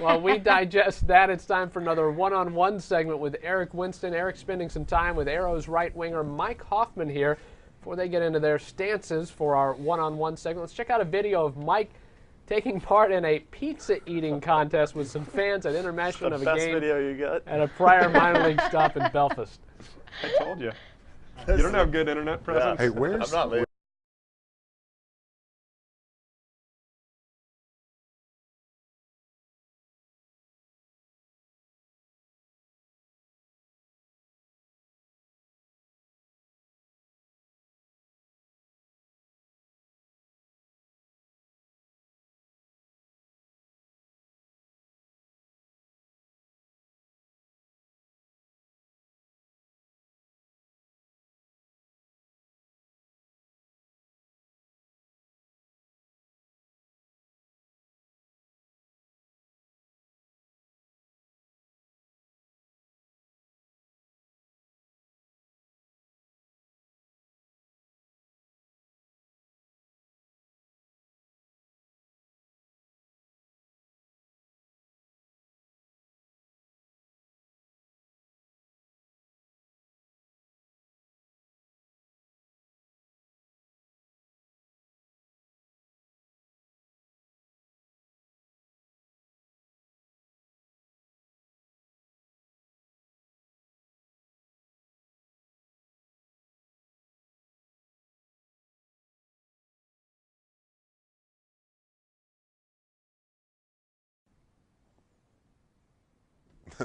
While we digest that, it's time for another one-on-one segment with Eric Winston. Eric spending some time with Aeros right winger Mike Hoffman here before they get into their stances for our one-on-one segment. Let's check out a video of Mike taking part in a pizza eating contest with some fans at intermission of a game video you got. at a prior minor league stop in Belfast. I told you. You don't have good internet presence? Hey, where's... I'm not late.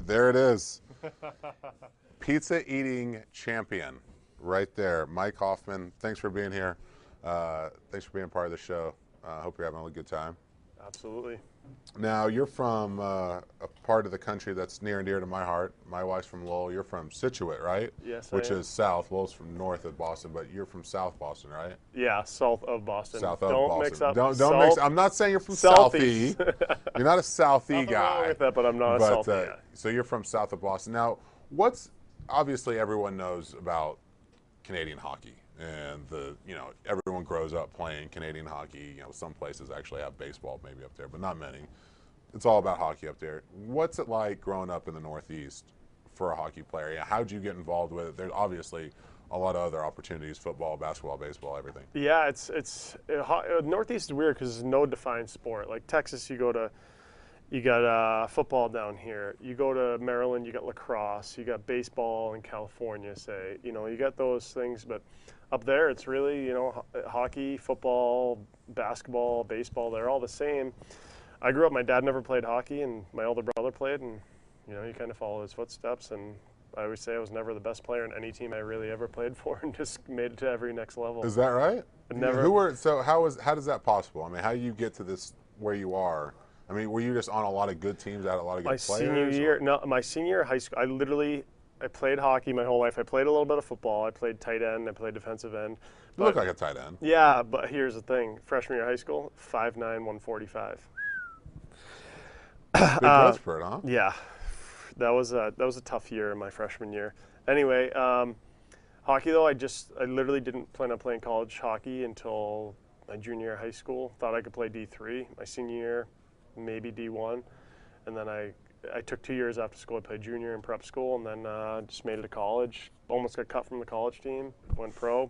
There it is. Pizza eating champion right there. Mike Hoffman, thanks for being here. Thanks for being part of the show. Hope you're having a good time. Absolutely. Now, you're from a part of the country that's near and dear to my heart. My wife's from Lowell. You're from Scituate, right? Yes, Which I am. is south. Lowell's from north of Boston, but you're from South Boston, right? Yeah, south of Boston. South of Don't Boston. mix up. Don't mix. I'm not saying you're from Southie. You're not a Southie Nothing guy. wrong with that, but I'm not a Southie guy. So you're from south of Boston. Now, what's obviously everyone knows about Canadian hockey, and everyone grows up playing Canadian hockey. Some places actually have baseball maybe up there, but not many. It's all about hockey up there. What's it like growing up in the Northeast for a hockey player? How'd you get involved with it? There's obviously a lot of other opportunities: football, basketball, baseball, everything. Yeah, Northeast is weird because there's no defined sport. Like Texas, you got football down here. You go to Maryland, you got lacrosse. You got baseball in California, say. You got those things, but up there it's really hockey, football, basketball, baseball. They're all the same. I grew up, my dad never played hockey, and my older brother played, and you kind of follow his footsteps. And I always say I was never the best player in any team I really ever played for, and just made it to every next level. Is that right? Never. So how is that possible? I mean, how do you get to this where you are? I mean, were you just on a lot of good teams, had a lot of good players? My senior year of high school, I played hockey my whole life. I played a little bit of football. I played tight end. I played defensive end. You look like a tight end. Yeah, but here's the thing. Freshman year of high school, 5'9", 145. Big growth spurt, huh? Yeah, that was a tough year in my freshman year. Anyway, hockey though, I literally didn't plan on playing college hockey until my junior year of high school. Thought I could play D3. My senior year, maybe D1, and then I took 2 years after school. I played junior and prep school, and then just made it to college. Almost got cut from the college team. Went pro.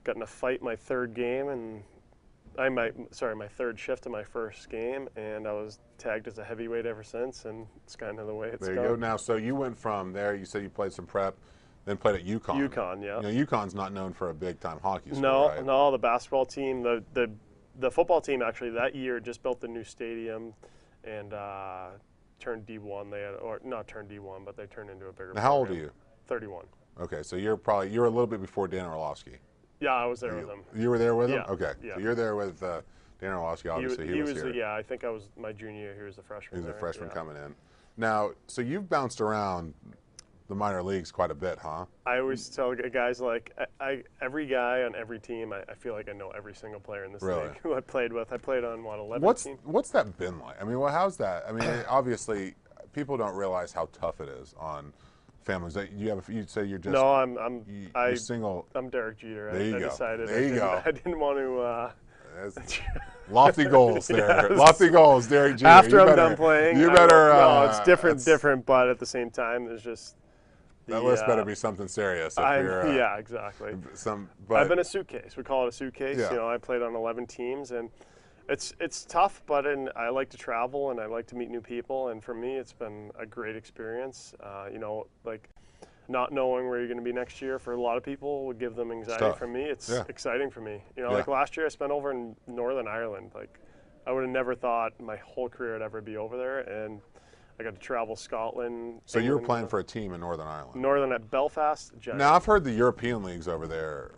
Got in a fight my third game, and my third shift of my first game, and I was tagged as a heavyweight ever since, and it's kind of the way it's There gone. you go. Now, so you went from there, you said you played some prep, then played at UConn. UConn, yeah. UConn's not known for a big-time hockey sport, No, right? no, the basketball team, the football team actually that year just built the new stadium and turned D1. Not turned D1, but they turned into a bigger Now, how old are program. you? 31. Okay, so you're a little bit before Dan Orlovsky. Yeah, I was there with him. You were there with him? Yeah. Okay, Yeah. so you're there with Dan Orlovsky, obviously. He was here. Yeah, I think I was my junior year. He was the freshman. He was a there, freshman yeah. coming in. Now, so you've bounced around the minor leagues quite a bit, huh? I always tell guys, like, every guy on every team, I feel like I know every single player in this league who I played with. I played on, 11 teams? What's that been like? I mean, how's that? I mean, obviously, people don't realize how tough it is on families. You say you're just... No, you're single. I'm Derek Jeter. There you I go. decided There you go. I didn't want to... Lofty goals there. Yes. Lofty goals, Derek Jr. After You I'm better- done playing, You I better. will- no, it's different, that's- but at the same time, there's just That list better be something serious. If you're, yeah, exactly. But I've been a suitcase. We call it a suitcase. Yeah. You know, I played on 11 teams, and it's tough, but I like to travel and I like to meet new people. And for me, it's been a great experience. You know, like not knowing where you're going to be next year for a lot of people would give them anxiety. tough. For me, it's Yeah. exciting for me. You know, Yeah. like last year I spent over in Northern Ireland. Like I would have never thought my whole career would ever be over there, and I got to travel Scotland. so you were England, playing for a team in Northern Ireland. Northern at Belfast Giants. Now I've heard the European leagues over there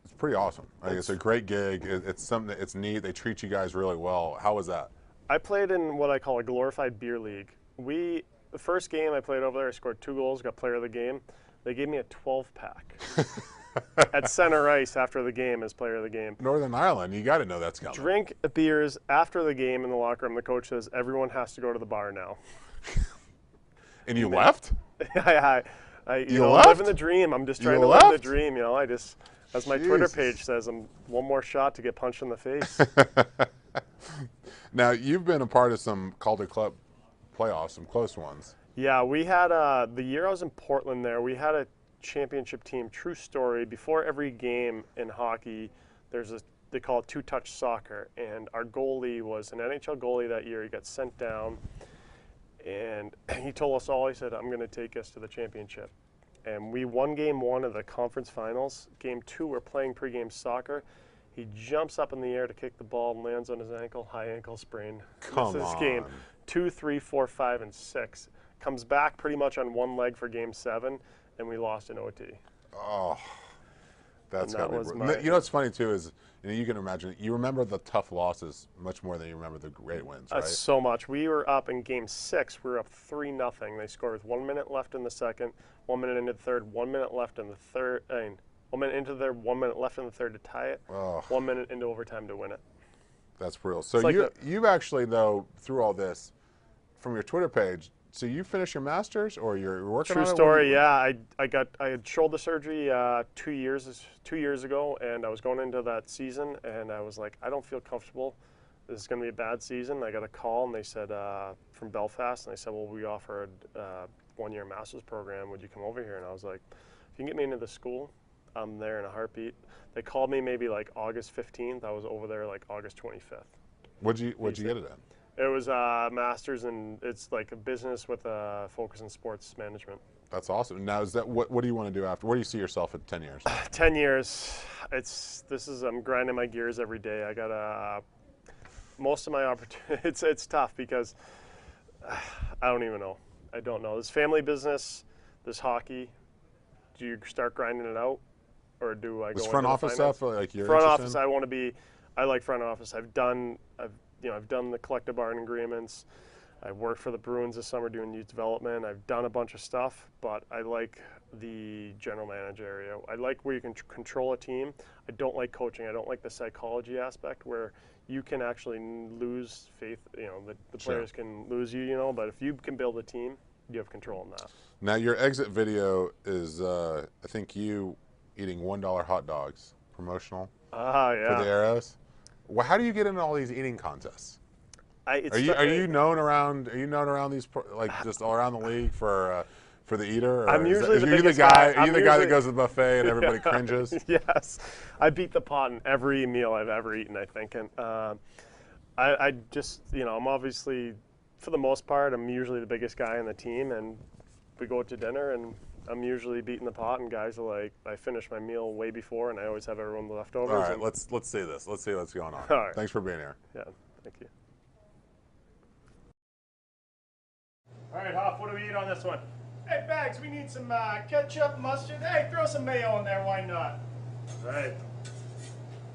it's pretty awesome. Like, it's a great gig. It's something. It's neat. They treat you guys really well. How was that? I played in what I call a glorified beer league. The first game I played over there, I scored 2 goals, got player of the game. They gave me a 12-pack at center ice after the game as player of the game. Northern Ireland, you got to know that's coming. Drink beers after the game in the locker room. The coach says everyone has to go to the bar now. And you left? You know, left? living the dream. I'm just trying You to live the left? dream. You know, I just, as my Twitter Jesus. page says, I'm one more shot to get punched in the face. Now you've been a part of some Calder Club playoffs, some close ones. Yeah, we had the year I was in Portland there, we had a championship team, true story. Before every game in hockey, they call it two-touch soccer, and our goalie was an NHL goalie that year. He got sent down, and he told us all, he said, I'm going to take us to the championship. And we won game 1 of the conference finals. Game 2, we're playing pregame soccer. He jumps up in the air to kick the ball and lands on his ankle, high ankle sprain. Come Misses on. game 2, 3, 4, 5, and 6. Comes back pretty much on one leg for game 7, and we lost in OT. Oh, that's And got that to was be. my- You know what's funny too is you can imagine. You remember the tough losses much more than you remember the great wins, right? So much. We were up in game 6. We were up 3-0. They scored with 1 minute left in the second, 1 minute into the third, 1 minute left in the third. 1 minute into the third, 1 minute left in the third to tie it. Oh. 1 minute into overtime to win it. That's brutal. So like you've actually though through all this, from your Twitter page. So you finished your master's, or you're working True on it? story. Yeah, I had shoulder surgery 2 years ago, and I was going into that season, and I was like, I don't feel comfortable. This is going to be a bad season. I got a call, and they said from Belfast, and they said, well, we offer a 1-year master's program. Would you come over here? And I was like, if you can get me into the school, I'm there in a heartbeat. They called me maybe like August 15th. I was over there like August 25th. What'd you get it in? It was a master's, and it's like a business with a focus in sports management. That's awesome. Now, is that what do you want to do after? Where do you see yourself at 10 years? 10 years. I'm grinding my gears every day. I got most of my opportunities. It's tough because I don't even know. I don't know. This family business, this hockey. Do you start grinding it out, or do I go Was into front the office finance? stuff like you're Front interested office. in? I want to be. I like front office. I've done the collective bargaining agreements. I worked for the Bruins this summer doing youth development. I've done a bunch of stuff, but I like the general manager area. I like where you can control a team. I don't like coaching. I don't like the psychology aspect where you can actually lose faith. You know, the Sure. players can lose you. You know, but if you can build a team, you have control in that. Now, your exit video is, I think, you eating $1 hot dogs, promotional Yeah. for the Aeros. Well, how do you get into all these eating contests? Are It's you known around? Are you known around these just all around the league for the eater? Or I'm usually is the you biggest guy. guy. Are you I'm the guy that usually- goes to the buffet and everybody cringes? Yes, I beat the pot in every meal I've ever eaten, I think, and I just, I'm obviously, for the most part, I'm usually the biggest guy on the team, and we go to dinner, and I'm usually beating the pot, and guys are like, I finish my meal way before, and I always have everyone leftovers. All right, and- let's see this. Let's see what's going on. All right. Thanks for being here. Yeah, thank you. All right, Hoff, what do we eat on this one? Hey, Bags, we need some ketchup, mustard. Hey, throw some mayo in there, why not? All right.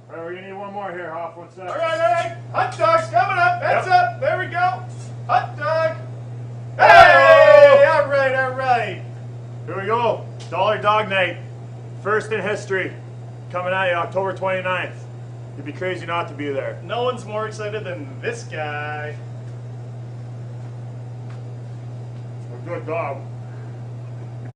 All right, we're going to need one more here, Hoff. One second. All right. Hot dog's coming up. Heads up. There we go. Hot dog. Hey! All right. Here we go. Dollar Dog Night. First in history. Coming at you October 29th. You'd be crazy not to be there. No one's more excited than this guy. A good dog.